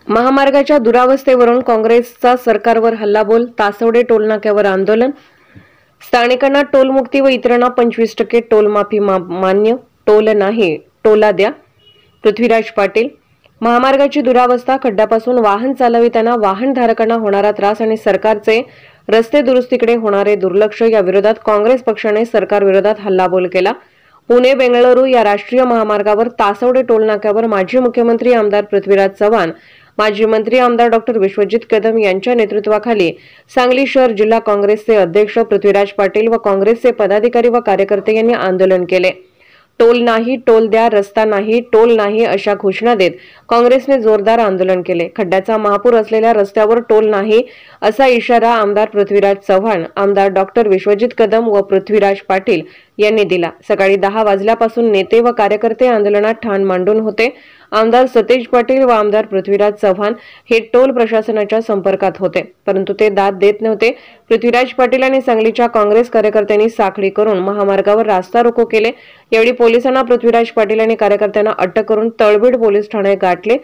महामार्गाच्या दुरावस्थेवरून काँग्रेसचा सरकारवर हल्लाबोल, तासवडे टोलनाक्यावर आंदोलन. स्थानिकांना टोलमुक्ती व इतरांना 25% टोल माफी मान्य, टोल नाही टोला द्या. पृथ्वीराज पाटील. महामार्गाची दुरावस्था, खड्ड्यापासून वाहन चालविताना वाहनधारकांना होणारा त्रास आणि सरकारचे रस्ते दुरुस्तीकडे होणारे दुर्लक्ष या विरोधात काँग्रेस पक्षाने सरकारविरोधात हल्लाबोल केला. पुणे बेंगळुरू या राष्ट्रीय महामार्गावर तासवडे टोलनाक्यावर माजी मुख्यमंत्री आमदार पृथ्वीराज चव्हाण, माजी मंत्री आमदार डॉ. विश्वजित कदम यांच्या नेतृत्वाखाली सांगली शहर जिल्हा काँग्रेसचे अध्यक्ष पृथ्वीराज पाटील व काँग्रेसचे पदाधिकारी व कार्यकर्ते यांनी आंदोलन केले. टोल नाही टोल द्या, रस्ता नाही टोल नाही अशा घोषणा देत काँग्रेसने जोरदार आंदोलन केले. खड्ड्याचा महापूर असलेल्या रस्त्यावर टोल नाही असा इशारा आमदार पृथ्वीराज चव्हाण, आमदार डॉ. विश्वजित कदम व पृथ्वीराज पाटील यांनी दिला. सकाळी 10 वाजल्यापासून नेते व कार्यकर्ते आंदोलनात ठाण मांडून होते. आमदार सतेज पाटील व आमदार पृथ्वीराज चव्हाण हे टोल प्रशासनाच्या संपर्कात होते, परंतु ते दाद देत नव्हते. पृथ्वीराज पाटील आणि सांगलीच्या काँग्रेस कार्यकर्त्यांनी साखळी करून महामार्गावर रास्ता रोको केले. यावेळी पोलिसांना पृथ्वीराज पाटील आणि कार्यकर्त्यांना अटक करून तळबीड पोलीस ठाणे गाठले,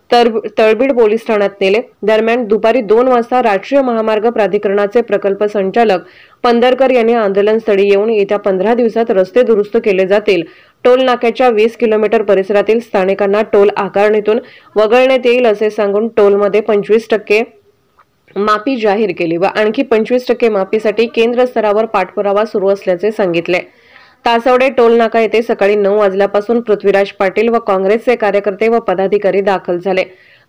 तळबीड पोलीस ठाण्यात नेले. दरम्यान दुपारी 2 वाजता राष्ट्रीय महामार्ग प्राधिकरणाचे प्रकल्प संचालक पंधरकर यांनी आंदोलनस्थळी येऊन येत्या 15 दिवसात रस्ते दुरुस्त केले जातील, टोल नाक्याच्या 20 किलोमीटर परिसरातील स्थानिकांना टोल आकारणीतून वगळण्यात येईल असे सांगून टोलमध्ये 25% माफी जाहीर केली व आणखी 25% माफीसाठी केंद्र स्तरावर पाठपुरावा सुरू असल्याचे सांगितले. तासवडे टोल नाका येथे सकाळी 9 वाजल्यापासून पृथ्वीराज पाटील व काँग्रेसचे कार्यकर्ते व पदाधिकारी दाखल झाले.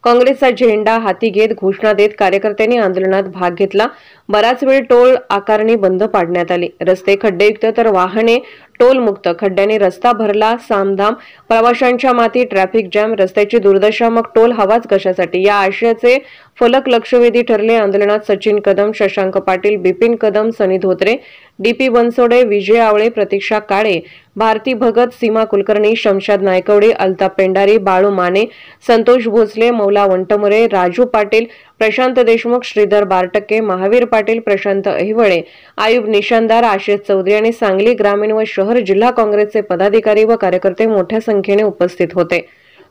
काँग्रेसचा झेंडा हाती घेत घोषणा देत कार्यकर्त्यांनी आंदोलनात भाग घेतला. बराच वेळ टोल आकारणी बंद पाडण्यात आली. रस्ते खड्डेयुक्त तर वाहने टोल मुक्त. खड्ड्याने रस्ता भरला सामधाम, प्रवाशांच्या माती, ट्रॅफिक जॅम, रस्त्याची दुर्दशा, मग टोल हवाच कशासाठी या आशयाचे फलक लक्षवेधी ठरले. आंदोलनात सचिन कदम, शशांक पाटील, बिपिन कदम, सनी धोत्रे, डीपी बनसोडे, विजय आवळे, प्रतीक्षा काळे, भारती भगत, सीमा कुलकर्णी, शमशाद नायकवडे, अल्ताफ पेंडारी, बाळू माने, संतोष भोसले, मौला वंटमुरे, राजू पाटील, प्रशांत देशमुख, श्रीधर बारटक्के, महावीर पाटील, प्रशांत अहिवळे, आयुब निशानदार, आशिष चौधरी आणि सांगली ग्रामीण व शहर जिल्हा काँग्रेसचे पदाधिकारी व कार्यकर्ते मोठ्या संख्येने उपस्थित होते.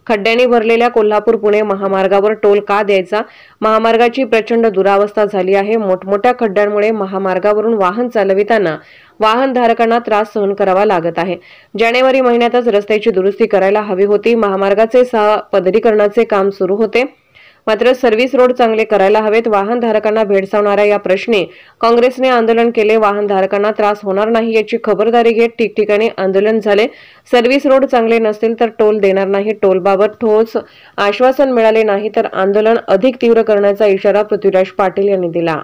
खड्ड्यांनी भरलेल्या कोल्हापूर पुणे महामार्गावर टोल का द्यायचा? महामार्गाची प्रचंड दुरावस्था झाली आहे. मोठमोठ्या खड्ड्यांमुळे महामार्गावरून वाहन चालविताना वाहनधारकांना त्रास सहन करावा लागत आहे. जानेवारी महिन्यातच रस्त्याची दुरुस्ती करायला हवी होती. महामार्गाचे 6 पदरीकरणाचे काम सुरू होते, मात्र सर्व्हिस रोड चांगले करायला हवेत. वाहनधारकांना भेडसावणाऱ्या या प्रश्नी काँग्रेसने आंदोलन केले. वाहनधारकांना त्रास होणार नाही याची खबरदारी घेत ठिकठिकाणी आंदोलन झाले. सर्व्हिस रोड चांगले नसतील तर टोल देणार नाही. टोलबाबत ठोस आश्वासन मिळाले नाही तर आंदोलन अधिक तीव्र करण्याचा इशारा पृथ्वीराज पाटील यांनी दिला.